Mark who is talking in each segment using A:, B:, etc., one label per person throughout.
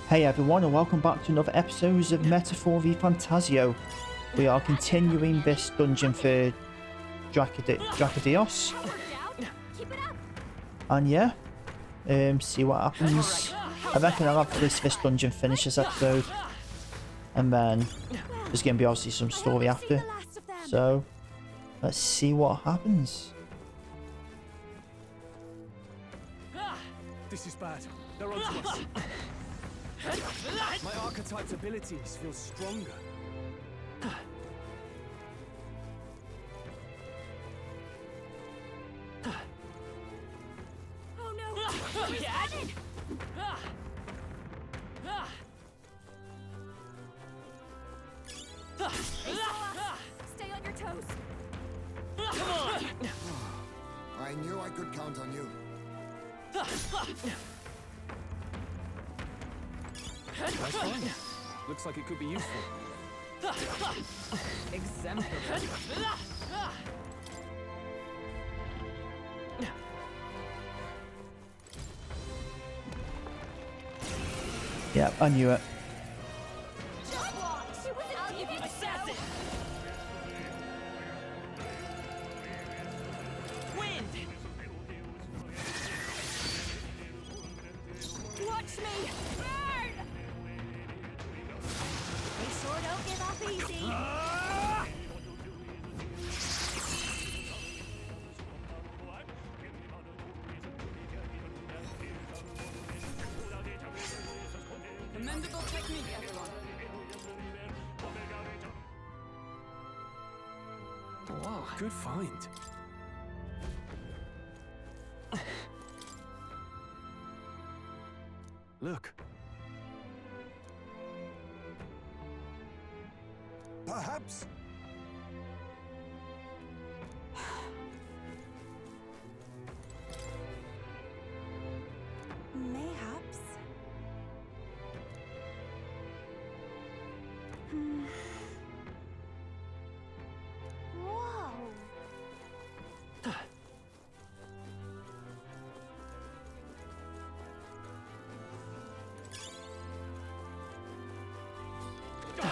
A: Hey everyone, and welcome back to another episode of Metaphor ReFantazio. We are continuing this dungeon for Dracadios. And yeah, see what happens. I reckon I'll have this dungeon finish this episode. And then there's going to be obviously some story after. So, let's see what happens.
B: This is bad. They're onto us. My archetype's abilities feel stronger.
C: Oh no! Stay on your toes.
B: Come on!
D: I knew I could count on you.
B: Nice fun. Looks like it could be useful.
C: Exemplary.
A: Yeah, I knew it.
C: I'll give you assassin. Wind. Watch me burn. They sure don't give up easy. Commendable technique, everyone.
B: Wow, good find. Look.
D: Perhaps.
C: Mayhaps. Whoa.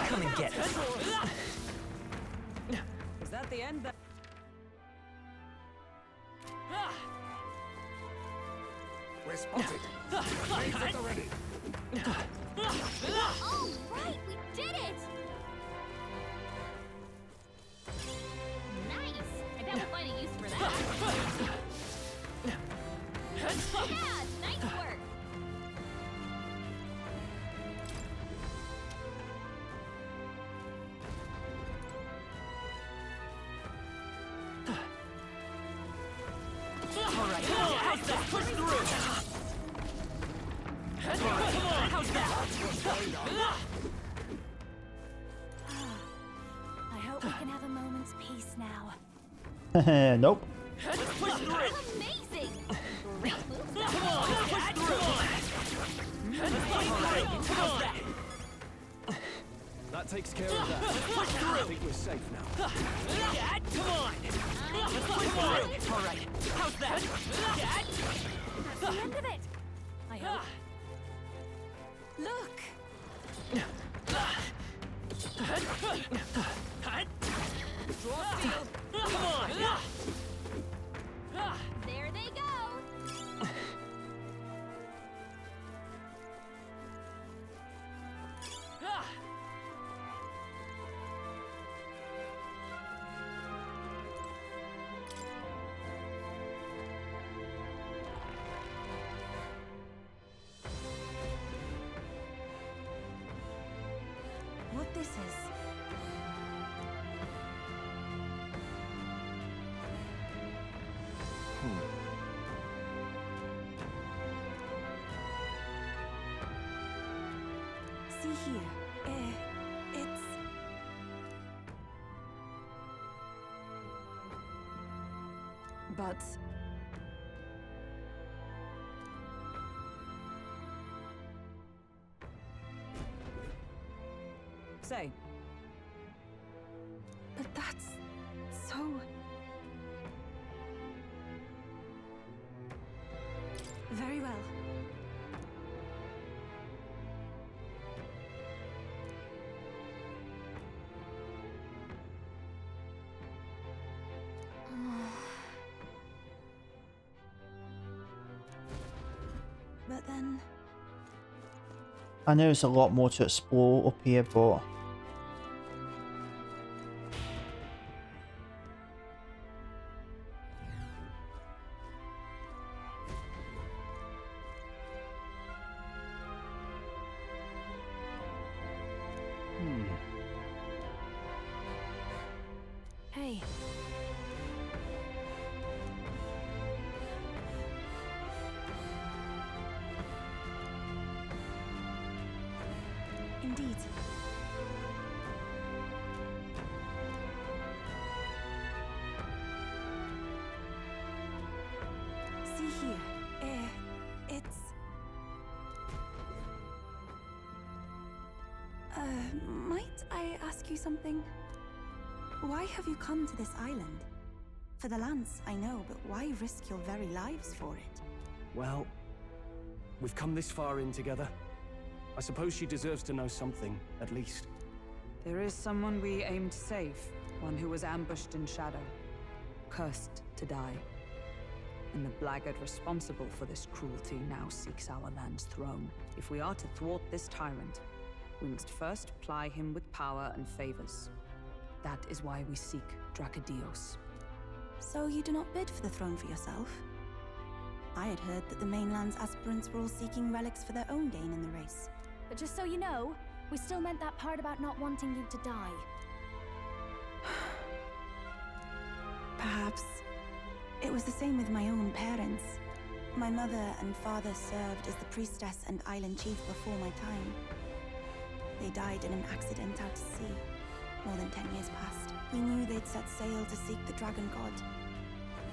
E: Come and get it. Is that the end?
D: We're spotted. Raise at the ready.
C: Oh, right, we did it! Nice! I bet we'll find a use for that. Yeah, nice work!
E: Alright, how's that? Push through! How's that?
C: I hope we can have a moment's peace now.
A: Nope.
E: Push through!
C: Amazing! Great moves that
E: Come on, push through! Come on!
B: That takes care of that. Push through! I think we're safe now.
E: Dad, come on! Let's push through! Alright, how's that? Dad?
C: That's the end of it! I hope. Look!
E: Draw steel! Come on!
C: There they go! What this is? See here. It's... But...
E: Say,
C: But that's... so... Very well. then...
A: I know there's a lot more to explore up here, but
C: Hey. Indeed. See here. It's... might I ask you something? Why have you come to this island? For the lance, I know, but why risk your very lives for it?
B: Well, we've come this far in together. I suppose she deserves to know something, at least.
F: There is someone we aim to save, one who was ambushed in shadow, cursed to die. And the blackguard responsible for this cruelty now seeks our land's throne. If we are to thwart this tyrant, we must first ply him with power and favors. That is why we seek Dracodios.
C: So you do not bid for the throne for yourself? I had heard that the mainland's aspirants were all seeking relics for their own gain in the race.
G: But just so you know, we still meant that part about not wanting you to die.
C: Perhaps. It was the same with my own parents. My mother and father served as the priestess and island chief before my time. They died in an accident out to sea. More than 10 years passed. We knew they'd set sail to seek the dragon god.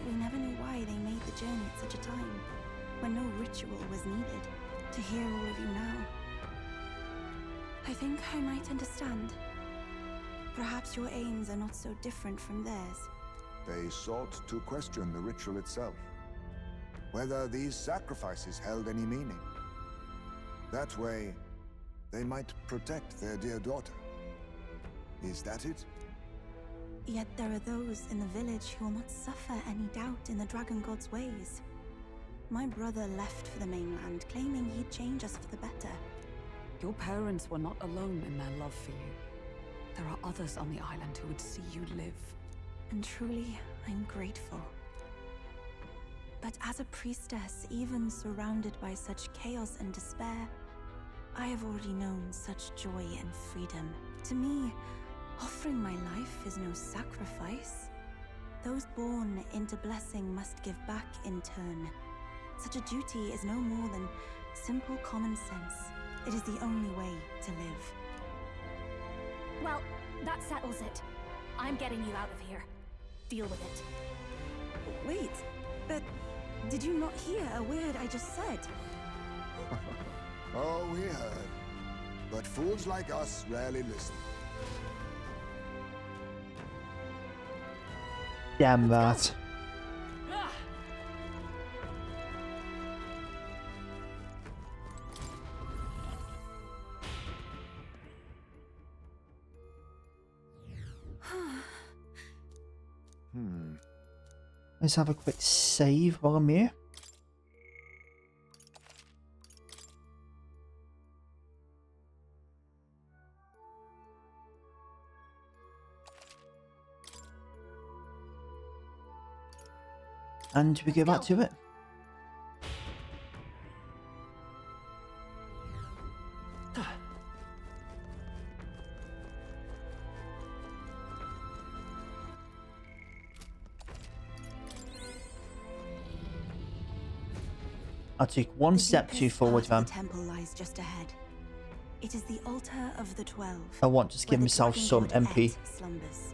C: We never knew why they made the journey at such a time, when no ritual was needed. To hear all of you now, I think I might understand. Perhaps your aims are not so different from theirs.
D: They sought to question the ritual itself, whether these sacrifices held any meaning. That way, they might protect their dear daughter. Is that it?
C: Yet there are those in the village who will not suffer any doubt in the dragon god's ways. My brother left for the mainland, claiming he'd change us for the better.
F: Your parents were not alone in their love for you. There are others on the island who would see you live.
C: And truly, I'm grateful. But as a priestess, even surrounded by such chaos and despair, I have already known such joy and freedom. To me, offering my life is no sacrifice. Those born into blessing must give back in turn. Such a duty is no more than simple common sense. It is the only way to live.
G: Well, that settles it. I'm getting you out of here. Deal with it.
C: Wait, but did you not hear a word I just said?
D: Oh, we heard. But fools like us rarely listen.
A: damn that. Let's have a quick save while I'm here. And we go back to it. I took one step too forward, man.
C: The temple lies just ahead. It is the altar of the 12.
A: I want to just give myself some MP.
C: Slumbers.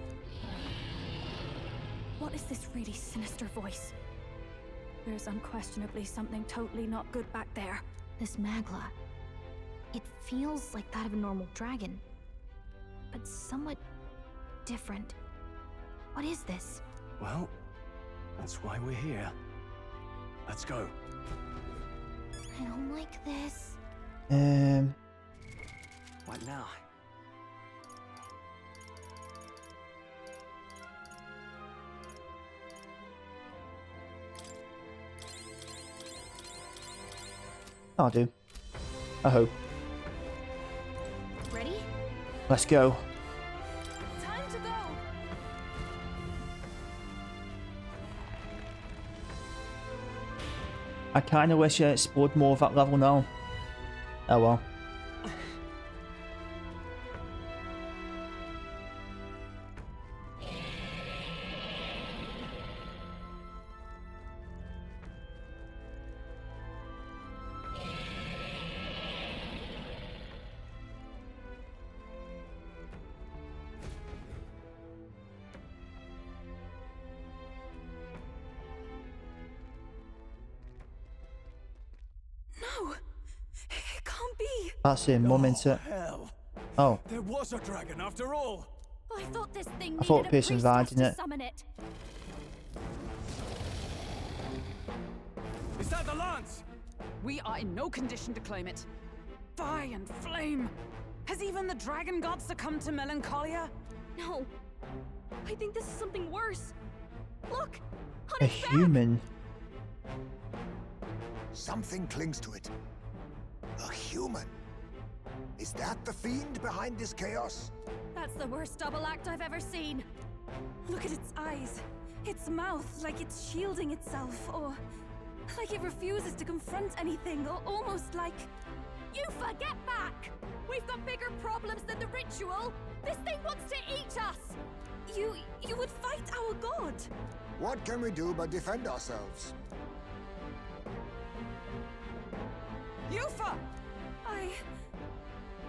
G: What is this really sinister voice? There's unquestionably something totally not good back there.
H: This Magla. It feels like that of a normal dragon, but somewhat different. What is this?
B: Well, that's why we're here. Let's go.
H: I don't like this.
B: What now?
A: I'll do. I hope.
H: Ready?
A: Let's go.
C: Time to go.
A: I kind of wish I explored more of that level now. Oh well.
C: No, it can't be.
A: That's it, mum into it.
B: Hell.
A: Oh,
B: There was a dragon after all.
G: I thought this thing
A: I thought
G: needed a
A: Pearson
G: priestess
A: died, didn't
G: to
A: it?
G: summon it.
B: Is that the lance?
F: We are in no condition to claim it. Fire and flame! Has even the dragon god succumbed to melancholia?
H: No. I think this is something worse. Look! On
A: a
H: his back!
A: human.
D: Something clings to it. A human. Is that the fiend behind this chaos?
G: That's the worst double act I've ever seen.
C: Look at its eyes, its mouth, like it's shielding itself, or like it refuses to confront anything, or almost like...
G: Yufa, get back! We've got bigger problems than the ritual. This thing wants to eat us.
C: You would fight our god.
D: What can we do but defend ourselves?
F: Yufa!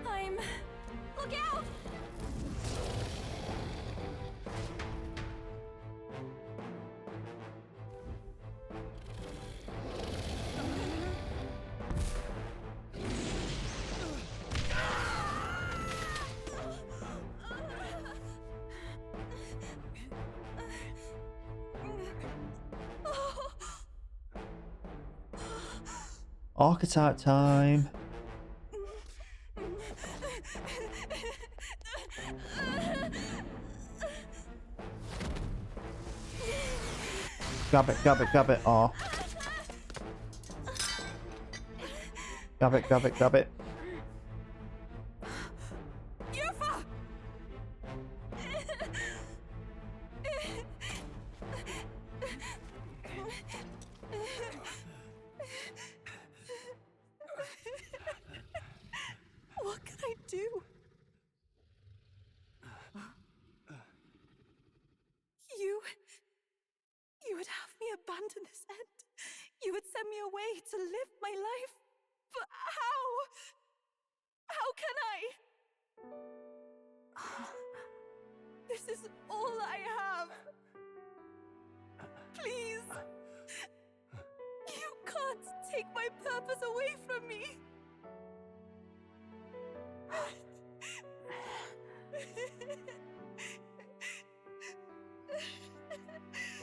C: I'm...
G: Look out!
A: Archetype time. Grab it, grab it, grab it. Oh. Grab it, grab it, grab it.
C: Yufa! What can I do? You would have me abandon this end. You would send me away to live my life. But how? How can I? This is all I have. Please. You can't take my purpose away from me.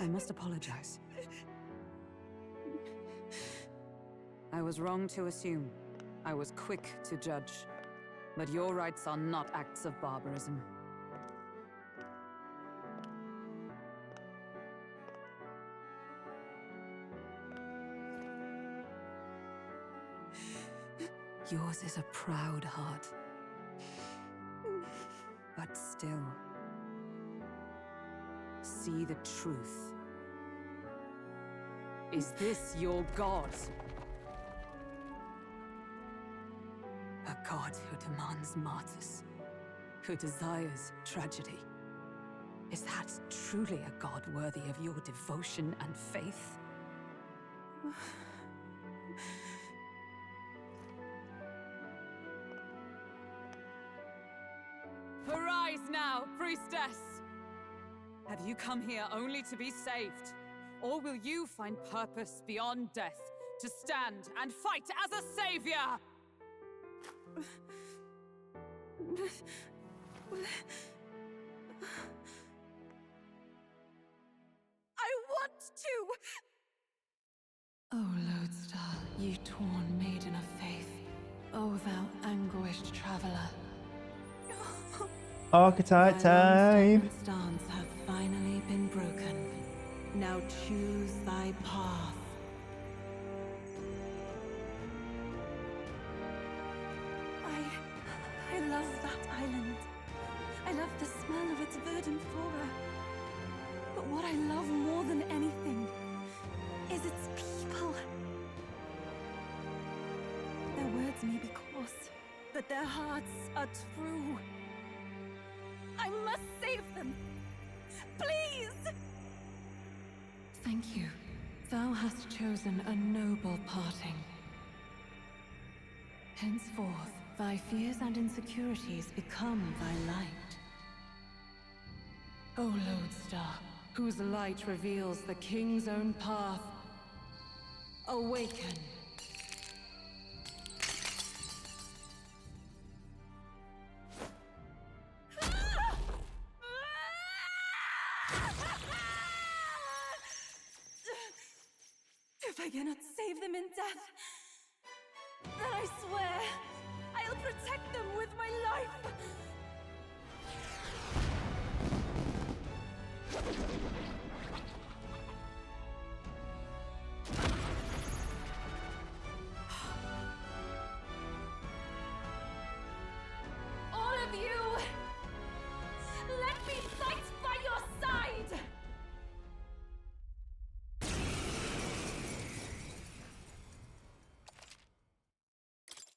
F: I must apologize. I was wrong to assume. I was quick to judge. But your rights are not acts of barbarism. Yours is a proud heart. But still, see the truth. Is this your god? A god who demands martyrs, who desires tragedy. Is that truly a god worthy of your devotion and faith? Arise now, priestess! Have you come here only to be saved? Or will you find purpose beyond death, to stand and fight as a savior?
C: I want to!
I: O lodestar, ye torn maiden of faith, O thou anguished traveler.
A: Archetype time.
I: Stance have finally been broken. Now choose thy path.
C: island. I love the smell of its verdant flora. But what I love more than anything is its people. Their words may be coarse, but their hearts are true. I must save them. Please!
I: Thank you. Thou hast chosen a noble parting. Henceforth, thy fears and insecurities become thy light. O lodestar, whose light reveals the king's own path, awaken.
C: If I cannot save them in death, then I swear I'll protect them with my life. All of you, let me fight by your side.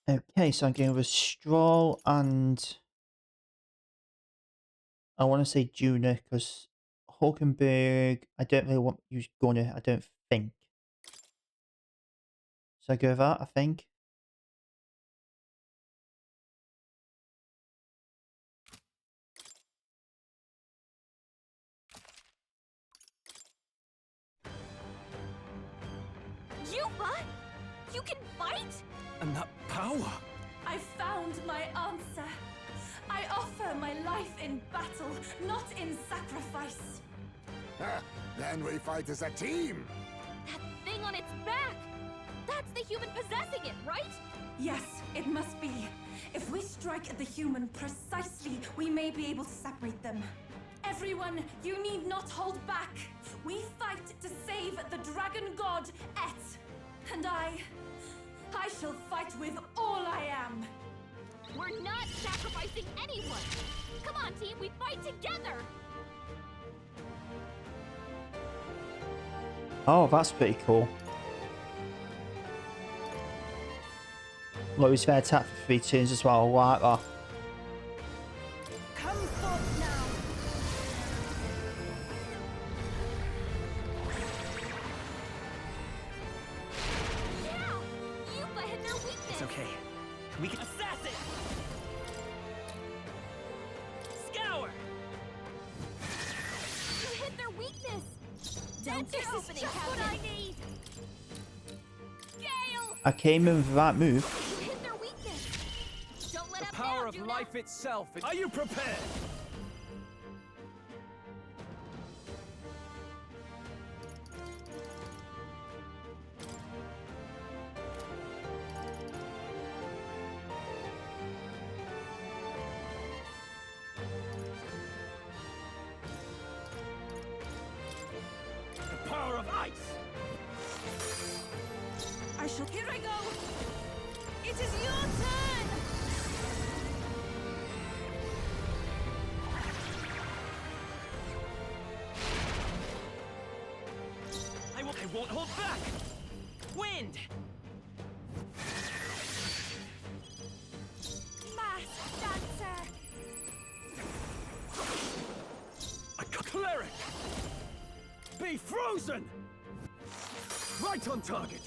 A: Okay, so I'm going with Stroll and I want to say Juna because Hulkenberg, I don't really want to use Gunner, I don't think. So I go with that, I think.
G: You what? You can fight?
B: And that power!
C: I found my answer. I offer my life in battle, not in sacrifice.
D: Then we fight as a team!
G: That thing on its back! That's the human possessing it, right?
C: Yes, it must be. If we strike at the human precisely, we may be able to separate them. Everyone, you need not hold back. We fight to save the dragon god, Et. And I shall fight with all I am.
G: We're not sacrificing anyone! Come on, team, we fight together!
A: Oh, that's pretty cool. Look, he's fair attack for 3 turns as well, I like that.
C: Come forth now.
G: Yeah! Yuba hit their weakness!
E: It's okay. We can assassin! Scour!
G: You hit their weakness!
C: Don't
G: That's your
C: this is
G: opening,
C: just
G: Captain!
C: what I
G: need! Gale!
A: I came in with that move.
G: You hit their weakness! Don't let
B: The
G: up
B: power
G: now,
B: of
G: Juna.
B: life itself. Are you prepared? The power of ice!
C: Here I go! It is your turn!
E: I won't hold back! Wind!
C: Mass Dancer!
B: A cleric! Be frozen! Right on target!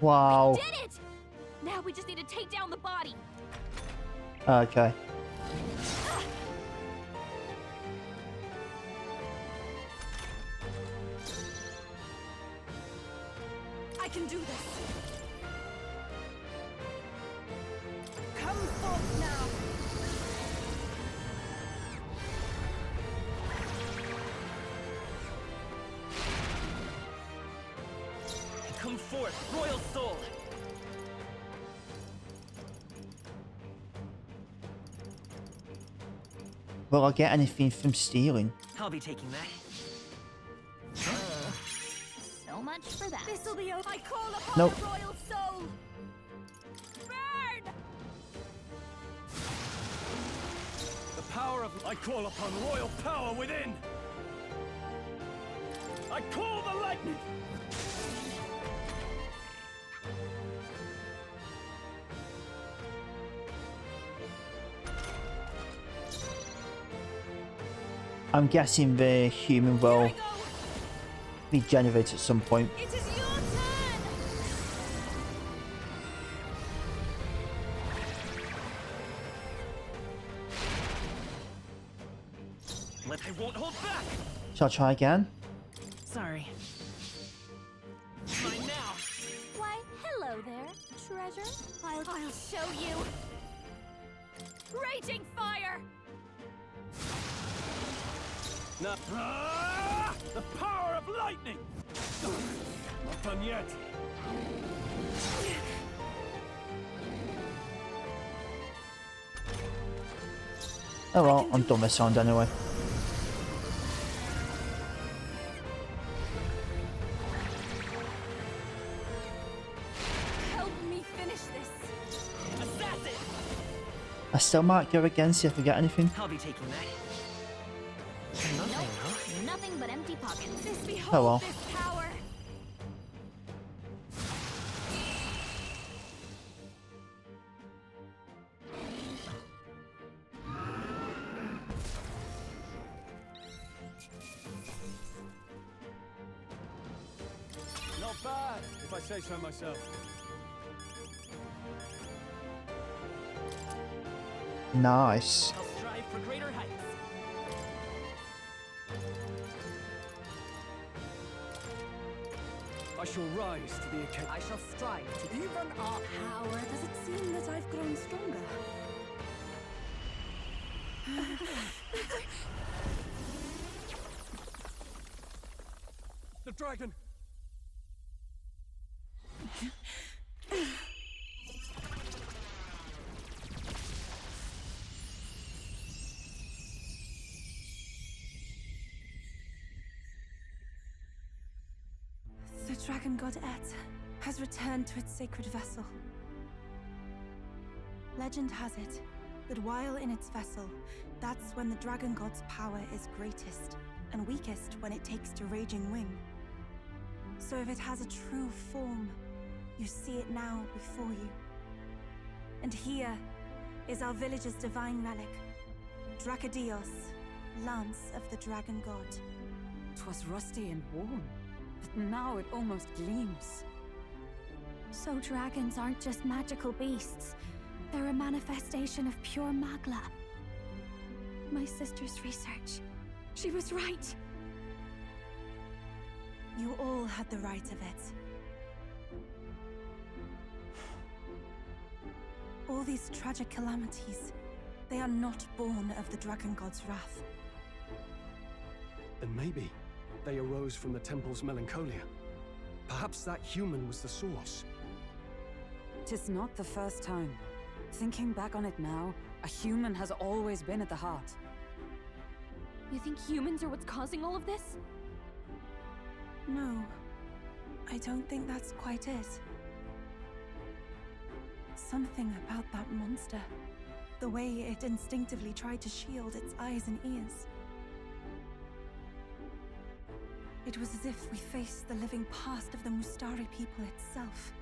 A: Wow.
G: Did it! Now we just need to take down the body.
A: Okay.
C: I can do this. Come forth now.
E: Come forth, royal soul!
A: Will I get anything from stealing?
E: I'll be taking that.
G: So much for that.
C: This'll be over. I call upon
A: Nope.
C: the royal soul. Burn!
B: power of... I call upon royal power within! I call the lightning!
A: I'm guessing the human will regenerate at some point.
G: It is your turn!
E: I won't hold back!
A: Shall I try again?
E: Sorry. Mine now!
G: Why, hello there, treasure. I'll show you. Raging fire!
B: Now, the power of lightning! Not done yet.
A: Oh well, I'm done with sound anyway.
G: Help me finish this.
E: Assassin!
A: I still might go again, see if I get anything.
E: I'll be taking that.
H: Nope, nothing but empty pockets.
G: Behold
A: Oh well.
G: this power.
B: Not bad, if I say so myself.
A: Nice.
E: I'll strive for greater heights.
B: I shall rise to the occasion.
F: I shall strive to
C: Even our power, does it seem that I've grown stronger?
B: The dragon!
C: The dragon god Et has returned to its sacred vessel. Legend has it that while in its vessel, that's when the dragon god's power is greatest, and weakest when it takes to raging wing. So if it has a true form, you see it now before you. And here is our village's divine relic, Dracadios, Lance of the Dragon God.
F: 'Twas rusty and worn, but now it almost gleams.
G: So dragons aren't just magical beasts. They're a manifestation of pure Magla. My sister's research. She was right.
C: You all had the right of it. All these tragic calamities, they are not born of the Dragon God's wrath.
B: And maybe they arose from the temple's melancholia. Perhaps that human was the source.
F: 'Tis not the first time. Thinking back on it now, a human has always been at the heart.
G: You think humans are what's causing all of this?
C: No, I don't think that's quite it. Something about that monster. The way it instinctively tried to shield its eyes and ears. It was as if we faced the living past of the Mustari people itself.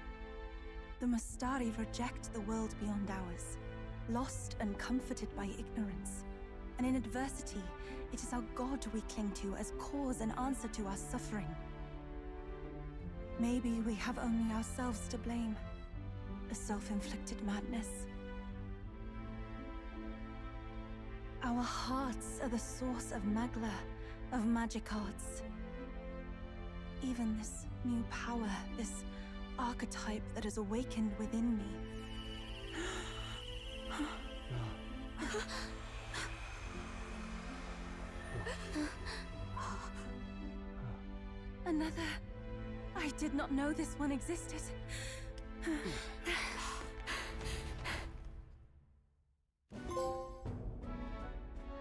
C: The Mustari reject the world beyond ours, lost and comforted by ignorance. And in adversity, it is our God we cling to as cause and answer to our suffering. Maybe we have only ourselves to blame. A self-inflicted madness. Our hearts are the source of Magla, of magic arts. Even this new power, this archetype that has awakened within me. Another. I did not know this one existed.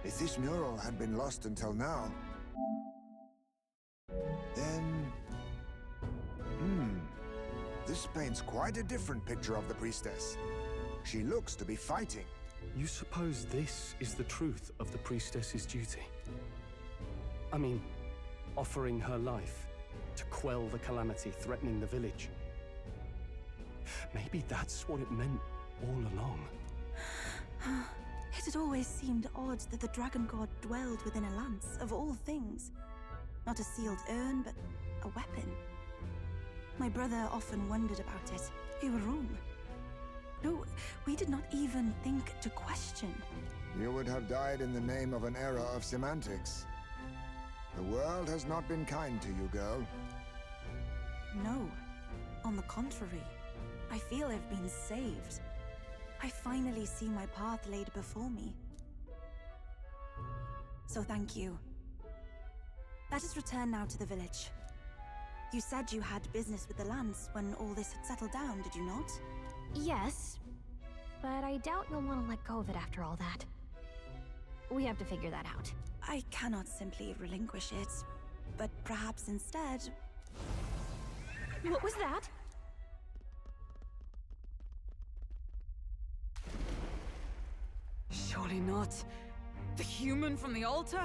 D: If this mural had been lost until now, then... This paints quite a different picture of the priestess. She looks to be fighting.
B: You suppose this is the truth of the priestess's duty? I mean, offering her life to quell the calamity threatening the village. Maybe that's what it meant all along.
C: It had always seemed odd that the dragon god dwelled within a lance, of all things. Not a sealed urn, but a weapon. My brother often wondered about it. We were wrong. No, we did not even think to question.
D: You would have died in the name of an era of semantics. The world has not been kind to you, girl.
C: No. On the contrary, I feel I've been saved. I finally see my path laid before me. So thank you. Let us return now to the village. You said you had business with the lance when all this had settled down, did you not?
H: Yes, but I doubt you'll want to let go of it after all that. We have to figure that out.
C: I cannot simply relinquish it, but perhaps instead...
H: What was that?
F: Surely not. The human from the altar?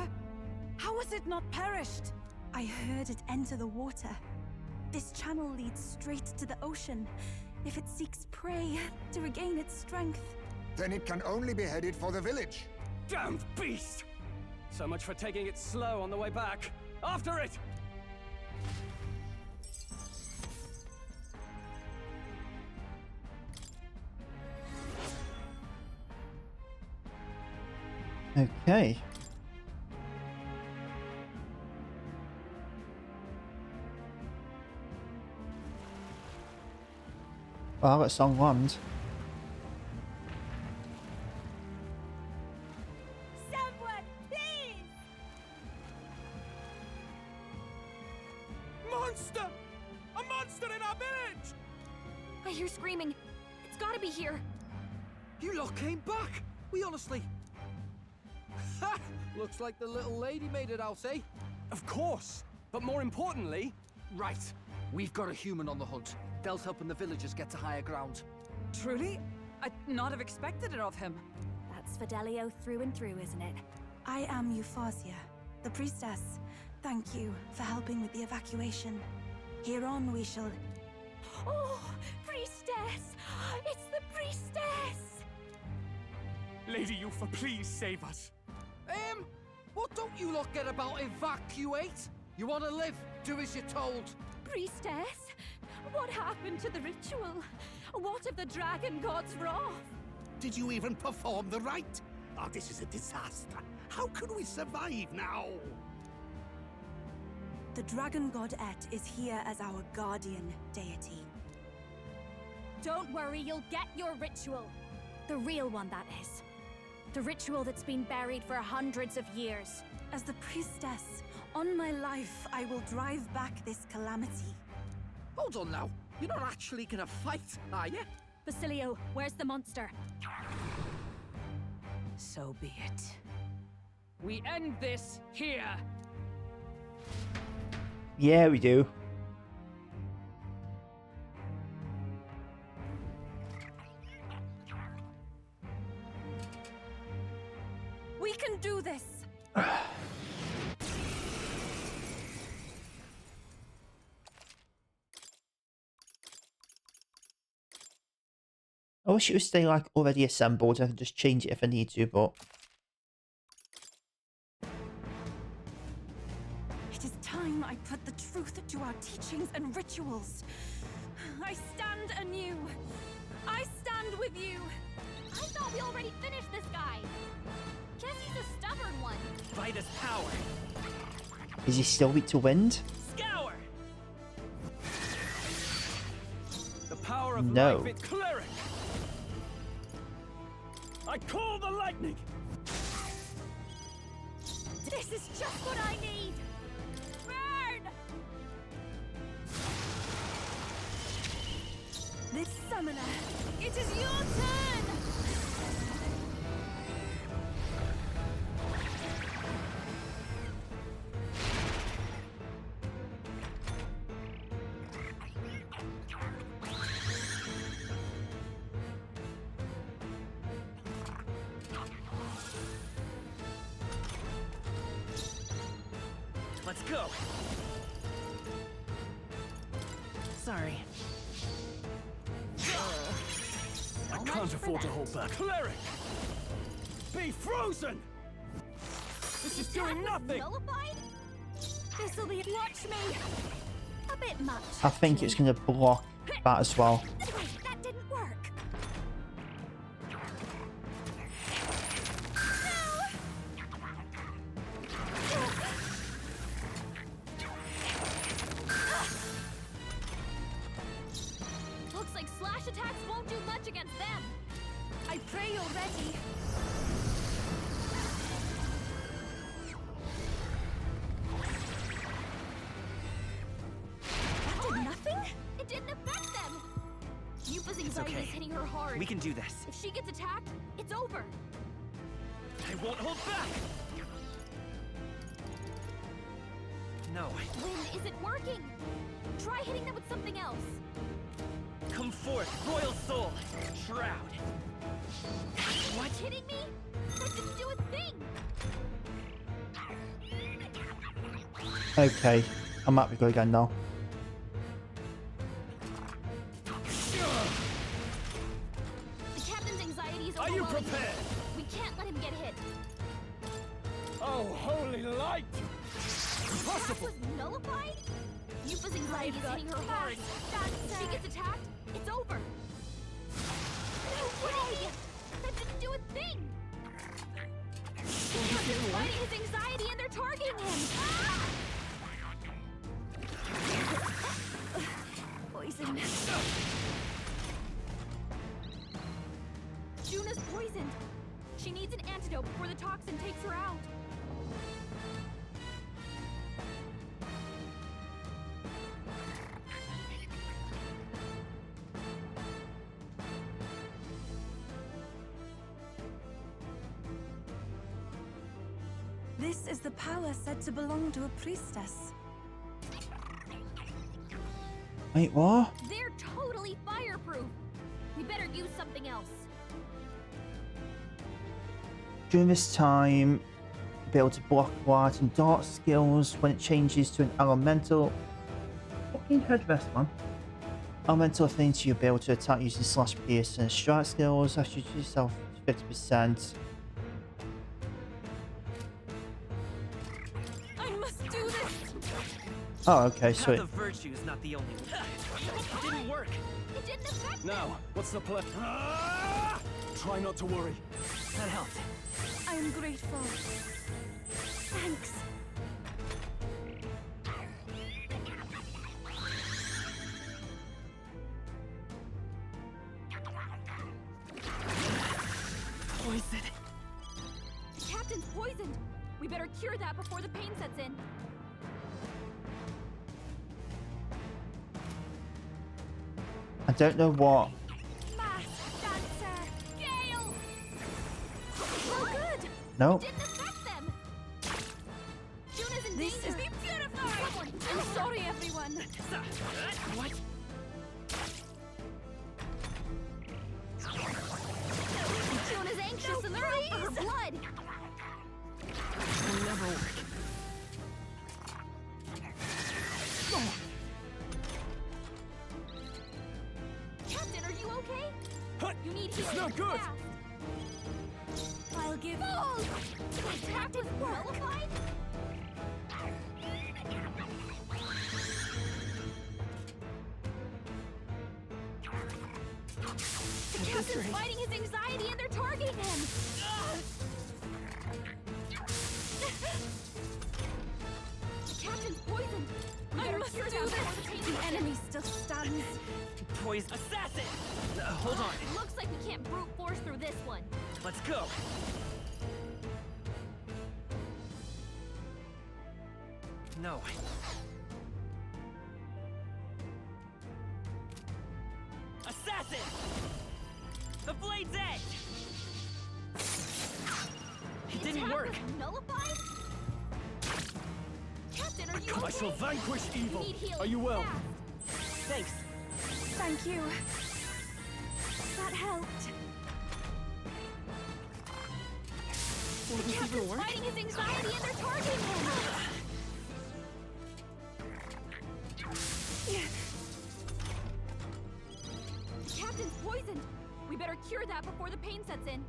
F: How has it not perished?
C: I heard it enter the water. This channel leads straight to the ocean. If it seeks prey to regain its strength...
D: Then it can only be headed for the village.
B: Damned beast! So much for taking it slow on the way back. After it!
A: Okay. Well, that song land.
C: Someone, please!
E: Monster! A monster in our village!
H: I hear screaming. It's gotta be here.
E: You lot came back! We honestly... Ha! Looks like the little lady made it out, eh?
B: Of course! But more importantly...
E: Right. We've got a human on the hunt. Del's helping the villagers get to higher ground.
F: Truly? I'd not have expected it of him.
G: That's Fidelio through and through, isn't it?
C: I am Euphausia, the priestess. Thank you for helping with the evacuation. Hereon we shall...
G: Oh, priestess! It's the priestess!
E: Lady Yufa, please save us. What don't you lot get about evacuate? You want to live, do as you're told.
G: Priestess, what happened to the ritual? What if the dragon god's wrath?
J: Did you even perform the rite? Oh, this is a disaster. How can we survive now?
C: The dragon godette is here as our guardian deity.
G: Don't worry, you'll get your ritual. The real one, that is. The ritual that's been buried for hundreds of years.
C: As the priestess, on my life, I will drive back this calamity.
E: Hold on now. You're not actually gonna fight, are you?
G: Basilio, where's the monster?
F: So be it. We end this here.
A: Yeah, we do.
C: We can do this!
A: I wish it would stay like already assembled. I can just change it if I need to, but...
C: It is time I put the truth to our teachings and rituals. I stand anew. I stand with you.
H: I thought we already finished this guy. Guess he's a stubborn one.
E: Fight his power.
A: Is he still weak to wind?
E: Scour!
B: The power of
A: No.
B: life, it cleric! I call the lightning!
G: This is just what I need! Burn!
C: This summoner, it is your turn!
K: Let's go. Sorry.
B: I can't afford to hold back.
E: Cleric! Be frozen! This is doing nothing!
G: Nullified? This'll be. Watch me! A bit much.
A: I think it's going to block that as well.
G: Wait, that didn't work.
H: Looks like slash attacks won't do much against them.
G: I pray you're ready. That did nothing?
H: It didn't affect them. Yupa's anxiety
K: okay.
H: is hitting her hard.
K: We can do this.
H: If she gets attacked, it's over.
K: I won't hold back. No.
H: Wind isn't working. Try hitting them with something else.
K: Come forth, Royal Soul. Shroud.
H: What? Hitting me? That didn't do a thing.
A: Okay, I'm happy to go again now.
H: The captain's anxiety is
E: Are you
H: overwhelming him.
E: prepared?
H: We can't let him get hit.
E: Oh, holy light!
H: That
E: Impossible!
H: was nullified? Yupa's anxiety is hitting her hard. If she gets attacked, it's over. No way! That didn't do a thing! Captain's fighting his anxiety and they're targeting him!
G: Poison.
H: Juna's poisoned. She needs an antidote before the toxin takes her out.
C: This is the power said to belong to a priestess.
A: Wait, what?
H: They're totally fireproof. We better use something else.
A: During this time, you'll be able to block light and dark skills when it changes to an elemental. Fucking headrest, man. Elemental affinity, you'll be able to attack using slash, pierce, and strike skills. After you use yourself 50%.
G: I must do this.
A: Oh, okay, so
K: Path
A: it,
K: of virtue is not the only one. It didn't work.
H: It didn't affect them.
B: Now, what's the plan? Ah! Try not to worry.
K: That helped.
G: I am grateful. Thanks.
K: Poison.
H: The captain's poisoned. We better cure that before the pain sets in.
A: I don't know what.
G: Mask dancer.
H: Gale! Oh, good!
A: No.
H: Didn't affect them! Juna's in
G: This
H: danger!
G: is
H: Be purified!
G: I'm sorry, everyone.
K: What?
H: Juna's anxious and they're out for her blood!
K: Will never work.
H: Captain, are you okay?
E: Hut!
H: You need
E: It's
H: healing.
E: no good!
H: Fast.
G: I'll give.
H: Oh! The attack was nullified? The captain's fighting his anxiety and they're targeting him! The captain's poisoned! We
G: I
H: better
G: must do
H: cure that
G: this.
H: before the pain
G: The
H: sets in.
G: enemy still stands.
K: Poison. Assassin! Hold on.
H: Looks like we can't brute force through this one.
K: Let's go. No. Assassin! The blade's edge! It didn't
H: Attack
K: work.
H: was nullified? Captain, are you
B: I shall
H: okay?
B: vanquish evil.
H: You need healing.
B: Are you well?
H: Fast.
K: Thanks.
G: Thank you. That helped.
K: Will
H: The
K: this even
H: captain's
K: work?
H: fighting his anxiety and they're targeting him!
G: The captain's poisoned. We better cure that before the pain sets in.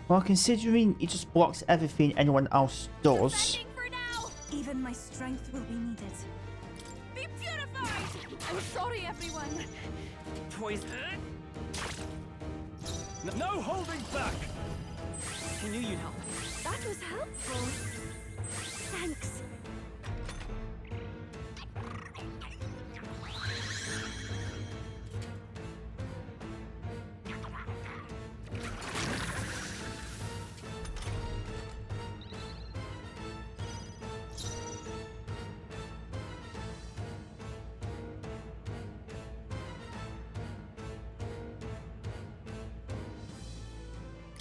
A: Well, considering he just blocks everything anyone else does.
G: Defending for now.
C: Even my strength will be needed.
G: Be purified. I'm sorry, everyone.
K: Poison.
B: No holding back!
K: I knew you'd help.
G: That was helpful. Thanks.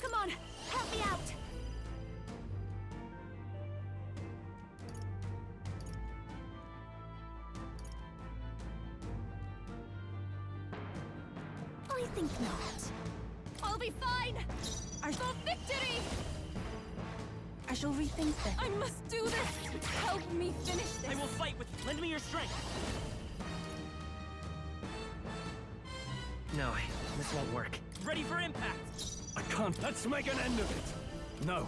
G: Come on, help me out. I think not. I'll be fine. For victory!
C: I shall rethink this.
G: I must do this. Help me finish this.
K: I will fight with you. Lend me your strength. No, this won't work. Ready for impact.
B: I can't. Let's make an end of it. No.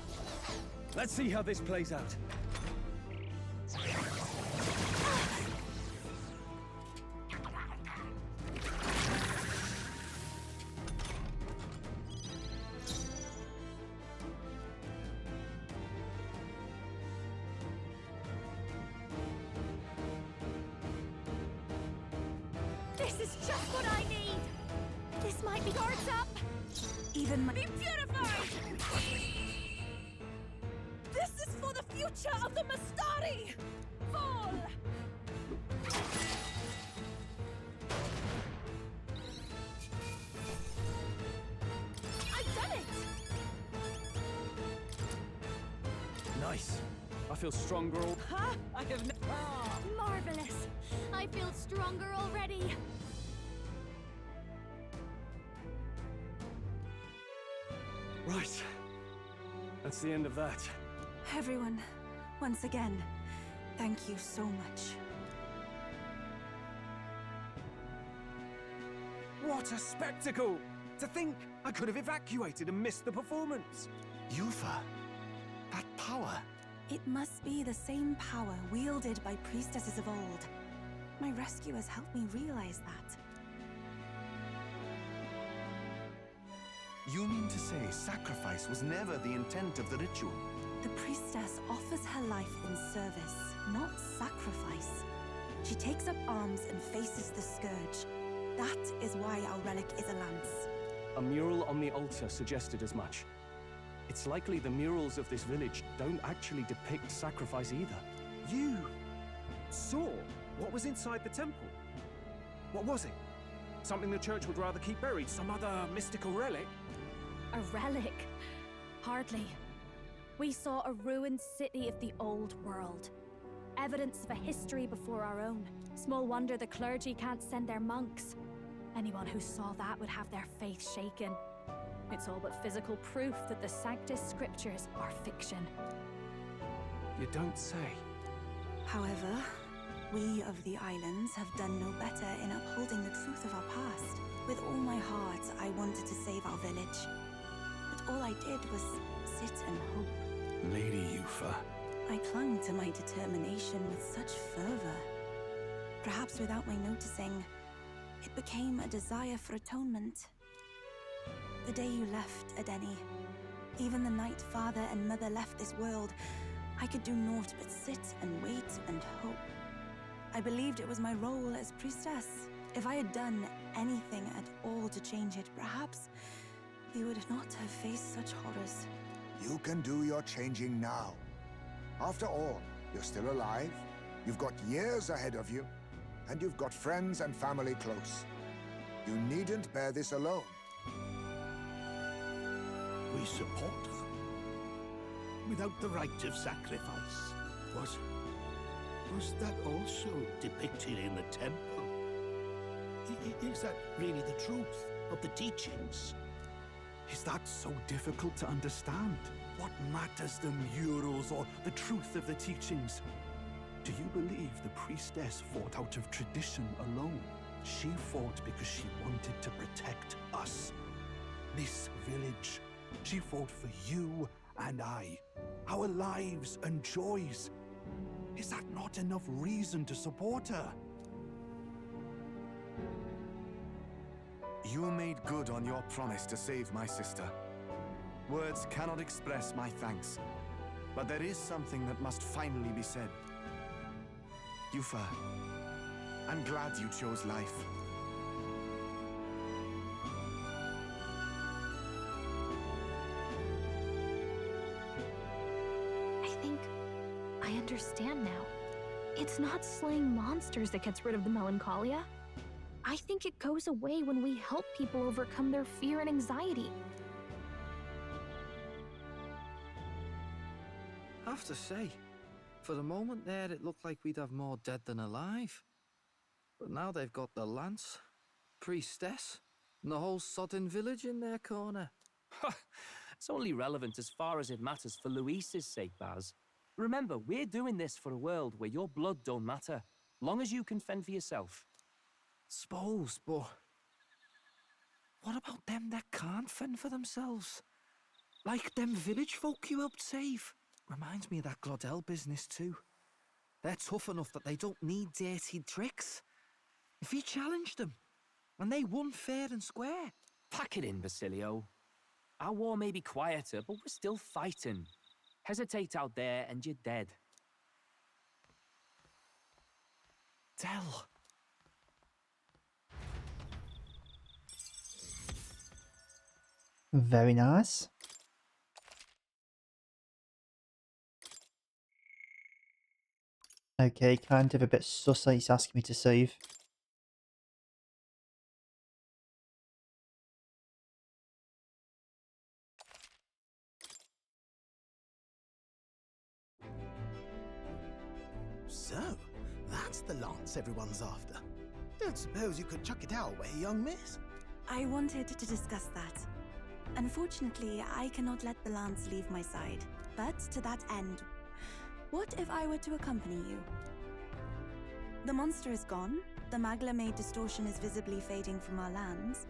B: Let's see how this plays out.
G: This is just what I need. This might be guards up.
C: Even my...
G: Be purified. This is for the future of the Mastari. Fall. I've done it.
B: Nice. I feel stronger.
F: Ha! I have
G: Marvelous. I feel stronger already.
B: Right. That's the end of that.
C: Everyone, once again, thank you so much.
B: What a spectacle! To think I could have evacuated and missed the performance.
J: Yufa, that power.
C: It must be the same power wielded by priestesses of old. My rescuers helped me realize that.
J: You mean to say sacrifice was never the intent of the ritual?
C: The priestess offers her life in service, not sacrifice. She takes up arms and faces the scourge. That is why our relic is a lance.
B: A mural on the altar suggested as much. It's likely the murals of this village don't actually depict sacrifice either.
L: You saw what was inside the temple? What was it? Something the church would rather keep buried? Some other mystical relic?
G: A relic? Hardly. We saw a ruined city of the old world. Evidence of a history before our own. Small wonder the clergy can't send their monks. Anyone who saw that would have their faith shaken. It's all but physical proof that the Sanctus Scriptures are fiction.
B: You don't say.
C: However, we of the islands have done no better in upholding the truth of our past. With all my heart, I wanted to save our village. But all I did was sit and hope.
B: Lady Yufa.
C: I clung to my determination with such fervor. Perhaps without my noticing, it became a desire for atonement. The day you left, Adeni, even the night father and mother left this world, I could do naught but sit and wait and hope. I believed it was my role as priestess. If I had done anything at all to change it, perhaps we would not have faced such horrors.
D: You can do your changing now. After all, you're still alive, you've got years ahead of you, and you've got friends and family close. You needn't bear this alone.
J: We support them. Without the rite of sacrifice. Was that also depicted in the temple? Is that really the truth of the teachings?
L: Is that so difficult to understand? What matters the murals or the truth of the teachings?
J: Do you believe the priestess fought out of tradition alone? She fought because she wanted to protect us. This village. She fought for you and I. Our lives and joys. Is that not enough reason to support her?
M: You made good on your promise to save my sister. Words cannot express my thanks. But there is something that must finally be said. Yufa, I'm glad you chose life.
H: I think I understand now. It's not slaying monsters that gets rid of the melancholia. I think it goes away when we help people overcome their fear and anxiety.
E: I have to say, for the moment there, it looked like we'd have more dead than alive. But now they've got the lance, priestess, and the whole sodden village in their corner.
K: It's only relevant as far as it matters for Luis's sake, Baz. Remember, we're doing this for a world where your blood don't matter, long as you can fend for yourself.
E: Suppose, but what about them that can't fend for themselves? Like them village folk you helped save. Reminds me of that Glodell business too. They're tough enough that they don't need dirty tricks. If you challenged them, and they won fair and square.
K: Pack it in, Basilio. Our war may be quieter, but we're still fighting. Hesitate out there and you're dead.
E: Tell.
A: Very nice. Okay, kind of a bit sus that he's asking me to save.
N: So, that's the lance everyone's after. Don't suppose you could chuck it our way, young miss?
C: I wanted to discuss that. Unfortunately, I cannot let the lance leave my side. But to that end, what if I were to accompany you? The monster is gone. The Magla-made distortion is visibly fading from our lands.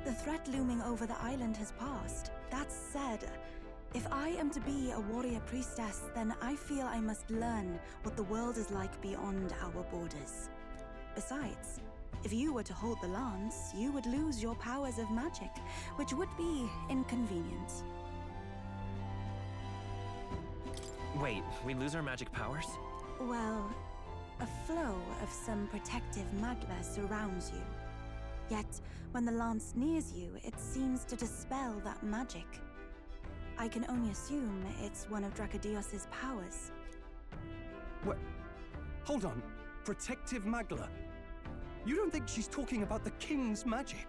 C: The threat looming over the island has passed. That said, if I am to be a warrior priestess, then I feel I must learn what the world is like beyond our borders. Besides, if you were to hold the lance, you would lose your powers of magic, which would be inconvenient.
K: Wait, we lose our magic powers?
C: Well, a flow of some protective magla surrounds you. Yet, when the lance nears you, it seems to dispel that magic. I can only assume it's one of Dracodios's powers.
B: What? Hold on. Protective magla? You don't think she's talking about the king's magic?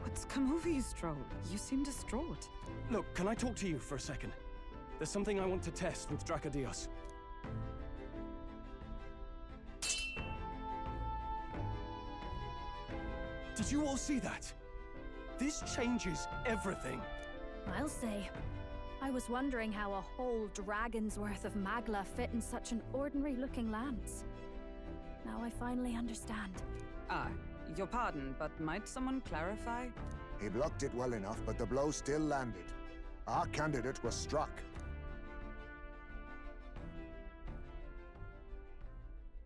F: What's come over you, Stroll? You seem distraught.
B: Look, can I talk to you for a second? There's something I want to test with Dracodios. Did you all see that? This changes everything.
G: I'll say. I was wondering how a whole dragon's worth of magla fit in such an ordinary-looking lance. Now I finally understand.
F: Your pardon, but might someone clarify?
D: He blocked it well enough, but the blow still landed. Our candidate was struck.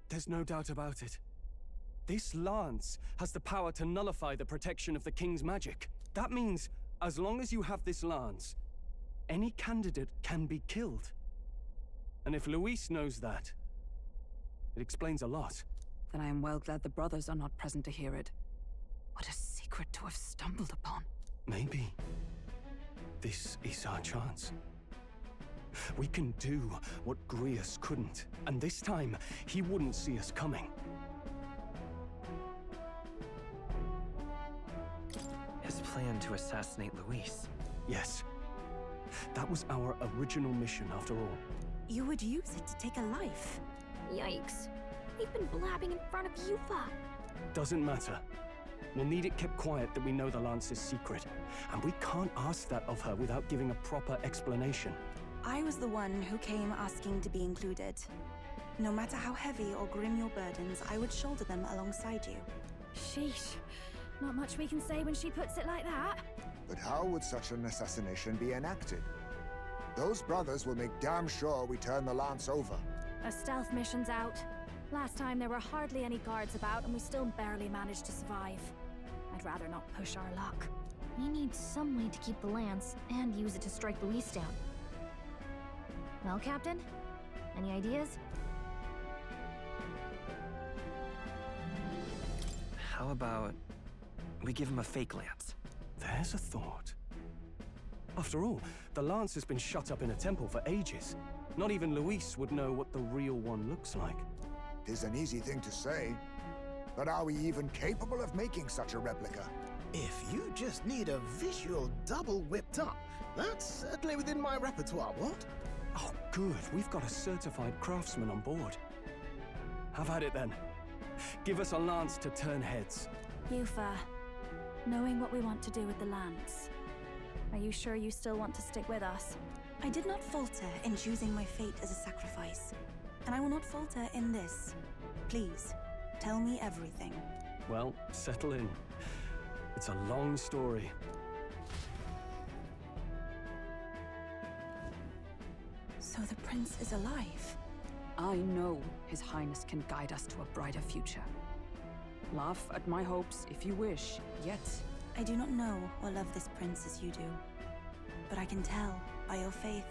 B: There's no doubt about it. This lance has the power to nullify the protection of the king's magic. That means, as long as you have this lance, any candidate can be killed. And if Luis knows that, it explains a lot.
F: Then I am well glad the brothers are not present to hear it. What a secret to have stumbled upon.
B: Maybe this is our chance. We can do what Grius couldn't, and this time, he wouldn't see us coming.
K: His plan to assassinate Luis.
B: Yes. That was our original mission, after all.
C: You would use it to take a life.
H: Yikes. We've been blabbing in front of Yufa.
B: Doesn't matter. We'll need it kept quiet that we know the lance is secret. And we can't ask that of her without giving a proper explanation.
C: I was the one who came asking to be included. No matter how heavy or grim your burdens, I would shoulder them alongside you.
G: Sheesh. Not much we can say when she puts it like that.
D: But how would such an assassination be enacted? Those brothers will make damn sure we turn the lance over.
G: A stealth mission's out. Last time there were hardly any guards about and we still barely managed to survive. I'd rather not push our luck.
H: We need some way to keep the lance and use it to strike Luis down. Well, Captain? Any ideas?
K: How about we give him a fake lance?
B: There's a thought. After all, the lance has been shut up in a temple for ages. Not even Luis would know what the real one looks like.
D: 'Tis an easy thing to say, but are we even capable of making such a replica?
N: If you just need a visual double whipped up, that's certainly within my repertoire, what?
B: Oh, good. We've got a certified craftsman on board. Have at it then. Give us a lance to turn heads.
G: Yufa, knowing what we want to do with the lance, are you sure you still want to stick with us?
C: I did not falter in choosing my fate as a sacrifice, and I will not falter in this. Please, tell me everything.
B: Well, settle in. It's a long story.
C: So the prince is alive?
F: I know His Highness can guide us to a brighter future. Laugh at my hopes if you wish, yet...
C: I do not know or love this prince as you do. But I can tell, by your faith,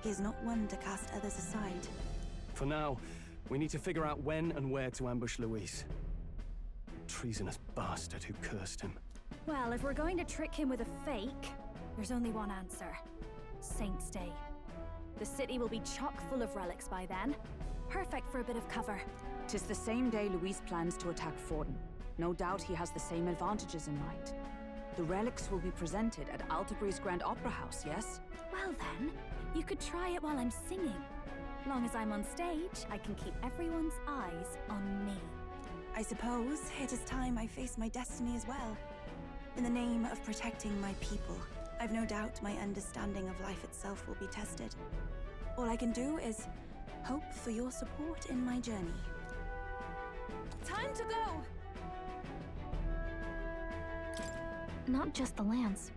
C: he is not one to cast others aside.
B: For now, we need to figure out when and where to ambush Luis. Treasonous bastard who cursed him.
G: Well, if we're going to trick him with a fake, there's only one answer. Saint's Day. The city will be chock full of relics by then. Perfect for a bit of cover.
F: 'Tis the same day Luis plans to attack Forden. No doubt he has the same advantages in mind. The relics will be presented at Altabri's Grand Opera House, yes?
G: Well then, you could try it while I'm singing. Long as I'm on stage, I can keep everyone's eyes on me.
C: I suppose it is time I face my destiny as well. In the name of protecting my people, I've no doubt my understanding of life itself will be tested. All I can do is hope for your support in my journey. Time to go!
H: Not just the lance,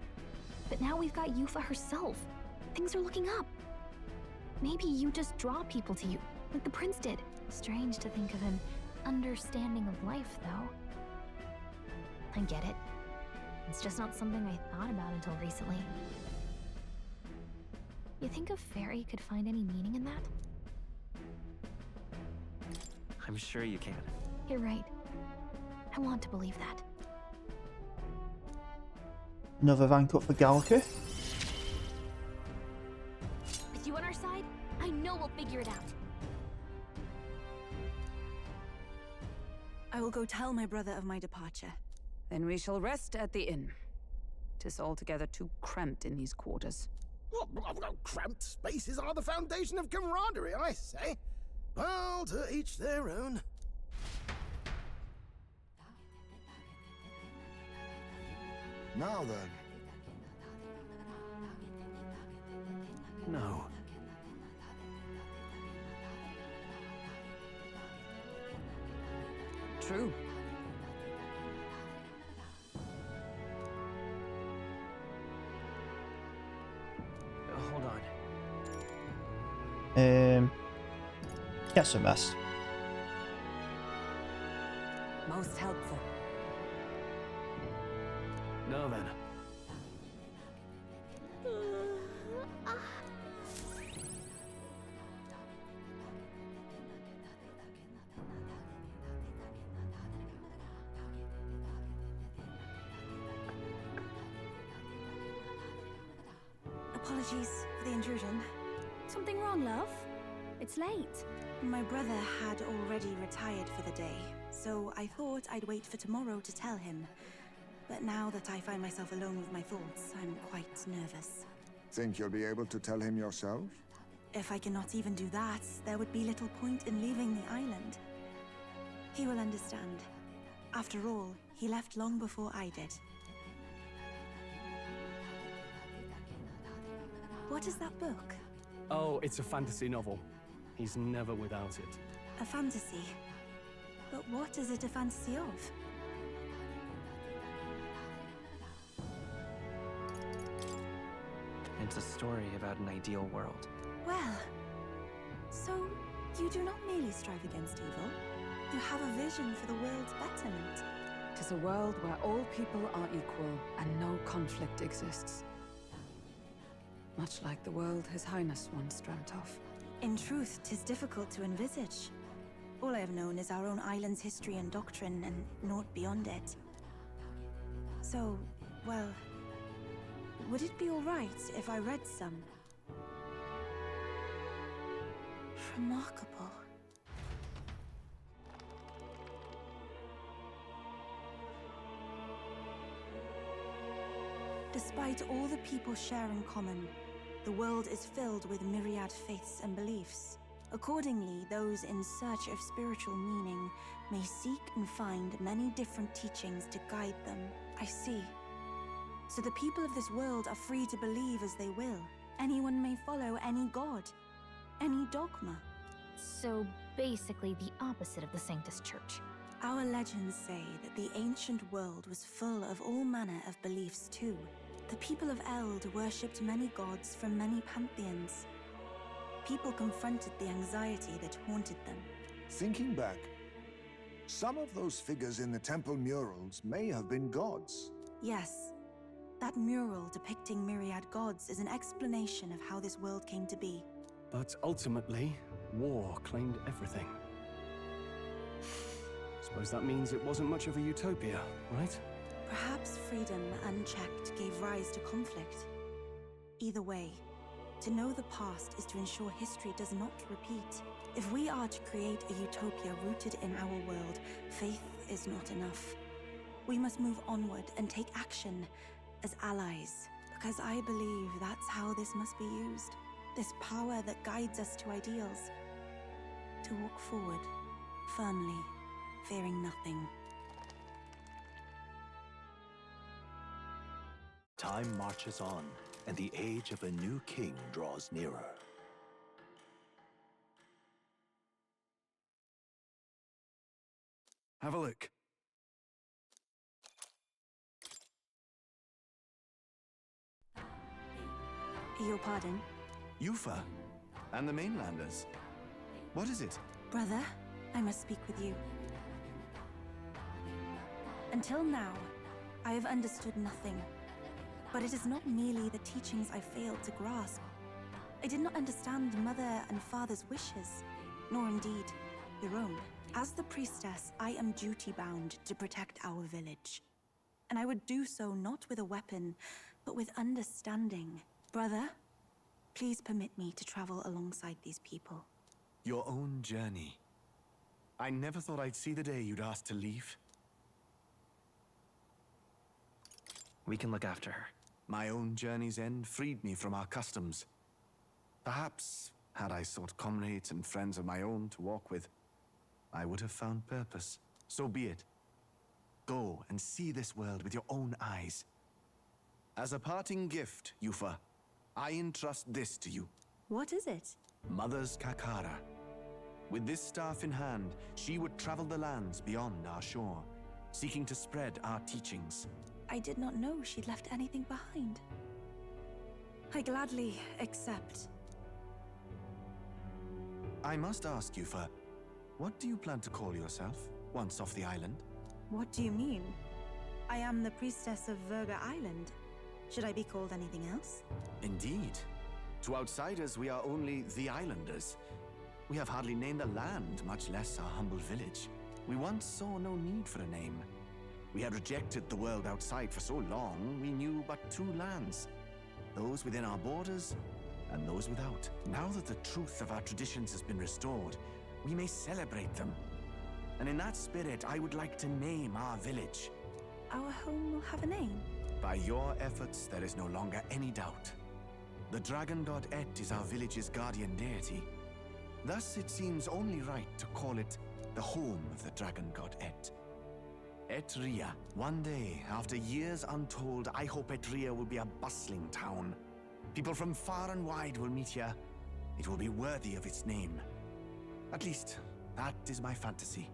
H: but now we've got Yufa herself. Things are looking up. Maybe you just draw people to you, like the prince did. Strange to think of an understanding of life, though. I get it. It's just not something I thought about until recently. You think a fairy could find any meaning in that?
K: I'm sure you can.
H: You're right. I want to believe that.
A: Another rank up for Gallica.
H: With you on our side, I know we'll figure it out.
C: I will go tell my brother of my departure.
F: Then we shall rest at the inn. 'Tis altogether too cramped in these quarters.
N: Well, cramped spaces are the foundation of camaraderie, I say. Well, to each their own.
D: Now then.
B: No.
F: True.
K: Hold on.
A: Get some rest.
F: Most helpful.
B: Now then.
C: Apologies for the intrusion.
G: Something wrong, love? It's late.
C: My brother had already retired for the day, so I thought I'd wait for tomorrow to tell him. But now that I find myself alone with my thoughts, I'm quite nervous.
D: Think you'll be able to tell him yourself?
C: If I cannot even do that, there would be little point in leaving the island. He will understand. After all, he left long before I did. What is that book?
B: Oh, it's a fantasy novel. He's never without it.
C: A fantasy. But what is it a fantasy of?
O: It's a story about an ideal world.
C: Well, so you do not merely strive against evil. You have a vision for the world's betterment.
F: 'Tis a world where all people are equal and no conflict exists. Much like the world His Highness once dreamt of.
C: In truth, 'tis difficult to envisage. All I have known is our own island's history and doctrine, and naught beyond it. So, well, would it be all right if I read some? Remarkable. Despite all the people share in common, the world is filled with myriad faiths and beliefs. Accordingly, those in search of spiritual meaning may seek and find many different teachings to guide them. I see. So the people of this world are free to believe as they will. Anyone may follow any god, any dogma.
H: So basically the opposite of the Sanctus Church.
C: Our legends say that the ancient world was full of all manner of beliefs too. The people of Eld worshipped many gods from many pantheons. People confronted the anxiety that haunted them.
D: Thinking back, some of those figures in the temple murals may have been gods.
C: Yes, that mural depicting myriad gods is an explanation of how this world came to be.
B: But ultimately, war claimed everything. Suppose that means it wasn't much of a utopia, right?
C: Perhaps freedom unchecked gave rise to conflict. Either way, to know the past is to ensure history does not repeat. If we are to create a utopia rooted in our world, faith is not enough. We must move onward and take action as allies, because I believe that's how this must be used. This power that guides us to ideals. To walk forward, firmly, fearing nothing.
P: Time marches on, and the age of a new king draws nearer.
M: Have a look.
C: Your pardon?
M: Yufa, and the mainlanders. What is it?
C: Brother, I must speak with you. Until now, I have understood nothing. But it is not merely the teachings I failed to grasp. I did not understand Mother and Father's wishes, nor indeed your own. As the priestess, I am duty-bound to protect our village. And I would do so not with a weapon, but with understanding. Brother, please permit me to travel alongside these people.
M: Your own journey. I never thought I'd see the day you'd ask to leave.
O: We can look after her.
M: My own journey's end freed me from our customs. Perhaps, had I sought comrades and friends of my own to walk with, I would have found purpose. So be it. Go and see this world with your own eyes. As a parting gift, Yufa, I entrust this to you.
C: What is it?
M: Mother's Kakara. With this staff in hand, she would travel the lands beyond our shore, seeking to spread our teachings.
C: I did not know she'd left anything behind. I gladly accept.
M: I must ask, Yufa, what do you plan to call yourself, once off the island?
C: What do you mean? I am the priestess of Verga Island. Should I be called anything else?
M: Indeed. To outsiders, we are only the islanders. We have hardly named the land, much less our humble village. We once saw no need for a name. We had rejected the world outside for so long, we knew but two lands. Those within our borders, and those without. Now that the truth of our traditions has been restored, we may celebrate them. And in that spirit, I would like to name our village.
C: Our home will have a name?
M: By your efforts, there is no longer any doubt. The dragon god Et is our village's guardian deity. Thus, it seems only right to call it the home of the dragon god Et. Etria. One day, after years untold, I hope Etria will be a bustling town. People from far and wide will meet here. It will be worthy of its name. At least, That is my fantasy.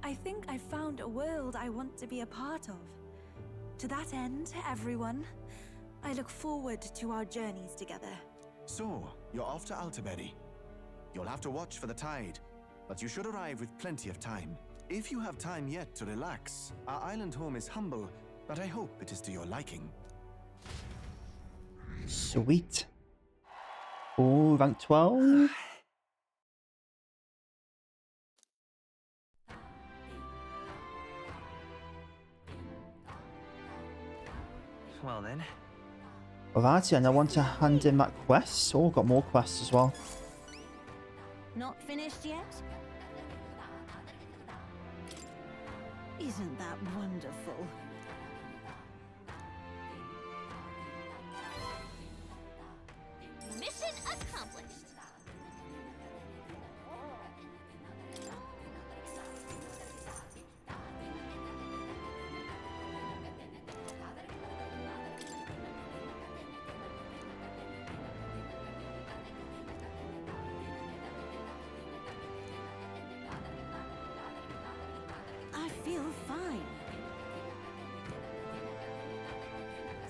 C: I think I found a world I want to be a part of. To that end, everyone, I look forward to our journeys together.
M: So, you're off to Alterberry. You'll have to watch for the tide, but you should arrive with plenty of time. If you have time yet to relax, our island home is humble, but I hope it is to your liking.
A: Sweet. Oh, rank 12.
O: Well then.
A: Alrighty, and I want to hand in that quest. Oh, got more quests as well.
Q: Not finished yet? Isn't that wonderful?
H: Mission accomplished.
Q: I feel fine.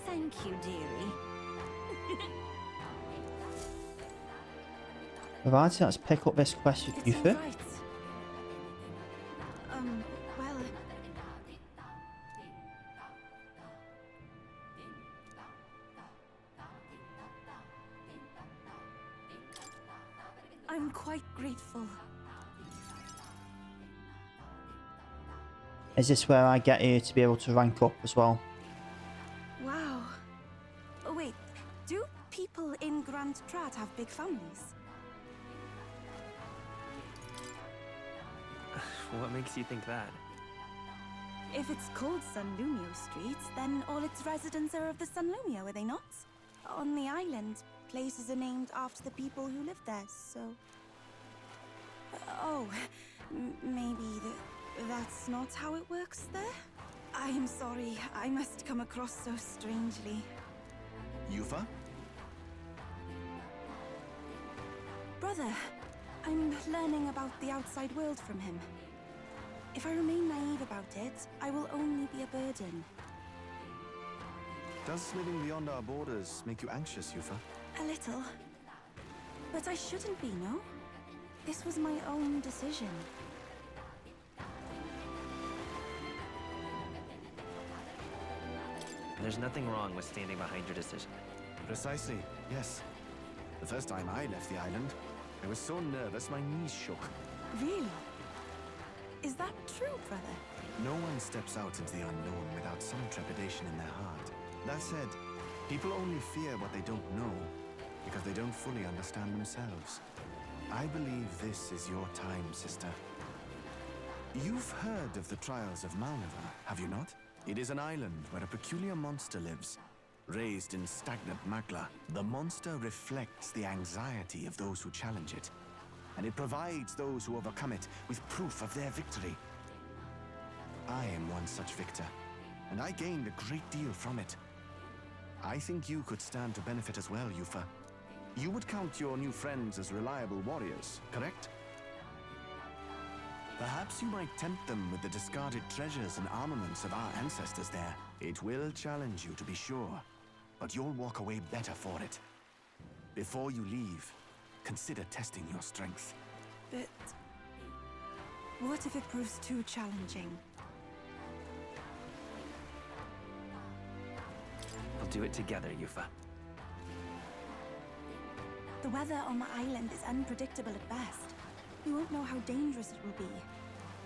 Q: Thank you, dearie.
A: Alrighty, let's pick up this quest with Yufa.
C: Right. Well... I'm quite grateful.
A: Is this where I get here to be able to rank up as well?
C: Wow. Oh, wait, do people in Grand Trat have big families?
O: What makes you think that?
C: If it's called Sunlumio Street, then all its residents are of the Sunlumio, are they not? On the island, places are named after the people who live there, so... maybe that's not how it works there? I am sorry, I must come across so strangely.
M: Yufa?
C: Brother, I'm learning about the outside world from him. If I remain naive about it, I will only be a burden.
M: Does living beyond our borders make you anxious, Yufa?
C: A little. But I shouldn't be, no? This was my own decision.
O: There's nothing wrong with standing behind your decision.
M: Precisely, yes. The first time I left the island, I was so nervous my knees shook.
C: Really? Is that true, brother?
M: No one steps out into the unknown without some trepidation in their heart. That said, people only fear what they don't know because they don't fully understand themselves. I believe this is your time, sister. You've heard of the trials of Malnever, have you not? It is an island where a peculiar monster lives. Raised in stagnant magma, the monster reflects the anxiety of those who challenge it, and it provides those who overcome it with proof of their victory. I am one such victor, and I gained a great deal from it. I think you could stand to benefit as well, Yufa. You would count your new friends as reliable warriors, correct? Perhaps you might tempt them with the discarded treasures and armaments of our ancestors there. It will challenge you, to be sure, but you'll walk away better for it. Before you leave, consider testing your strength.
C: But... what if it proves too challenging?
O: We'll do it together, Yufa.
C: The weather on the island is unpredictable at best. We won't know how dangerous it will be.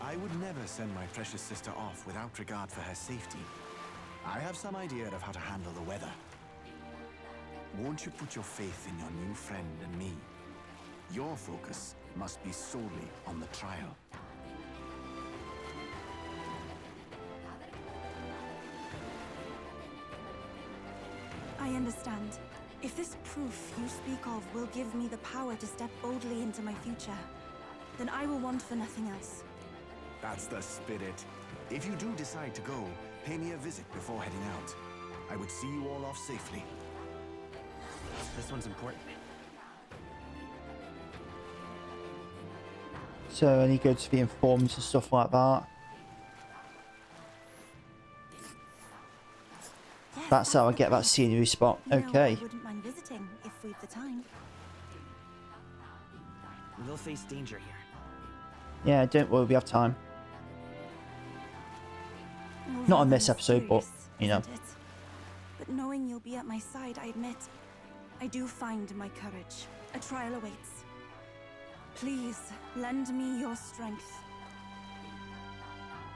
M: I would never send my precious sister off without regard for her safety. I have some idea of how to handle the weather. Won't you put your faith in your new friend and me? Your focus must be solely on the trial.
C: I understand. If this proof you speak of will give me the power to step boldly into my future, then I will want for nothing else.
M: That's the spirit. If you do decide to go, pay me a visit before heading out. I would see you all off safely.
O: This one's important.
A: So I need to go to the informants and stuff like that.
C: Yes,
A: That's how I get that scenery spot. Okay.
C: I wouldn't mind visiting if we've the time.
O: We'll face danger here.
A: Yeah, don't worry, we have time.
C: Well,
A: Not on
C: rather
A: this episode, but,
C: mysterious,
A: you know.
C: isn't it? But knowing you'll be at my side, I admit, I do find my courage. A trial awaits. Please, lend me your strength.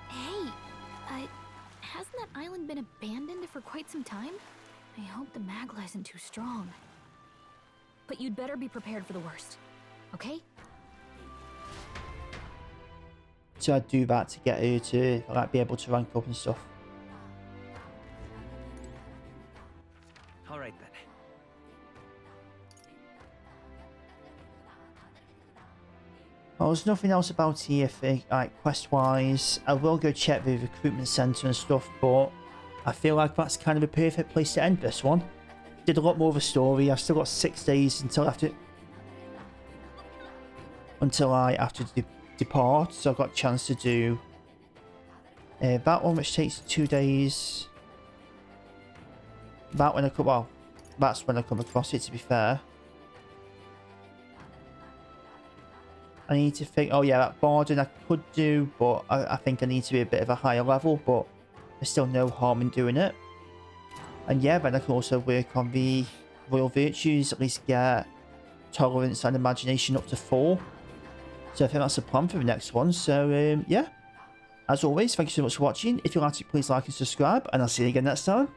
H: Hey, hasn't that island been abandoned for quite some time? I hope the Magla isn't too strong. But you'd better be prepared for the worst, okay?
A: So I'd do that to get her to like be able to rank up and stuff.
O: All right then.
A: Well, there's nothing else about here for like quest wise. I will go check the recruitment center and stuff, but I feel like that's kind of a perfect place to end this one. Did a lot more of a story. I've still got 6 days until I have to depart, so I've got a chance to do that one, which takes 2 days. That when I come, well, that's when I come across it, to be fair. I need to think, oh yeah, that Barding I could do, but I think I need to be a bit of a higher level, but there's still no harm in doing it. And yeah, then I can also work on the Royal Virtues, at least get Tolerance and Imagination up to 4. So I think that's the plan for the next one. So yeah, as always, thank you so much for watching. If you liked it, please like and subscribe, and I'll see you again next time.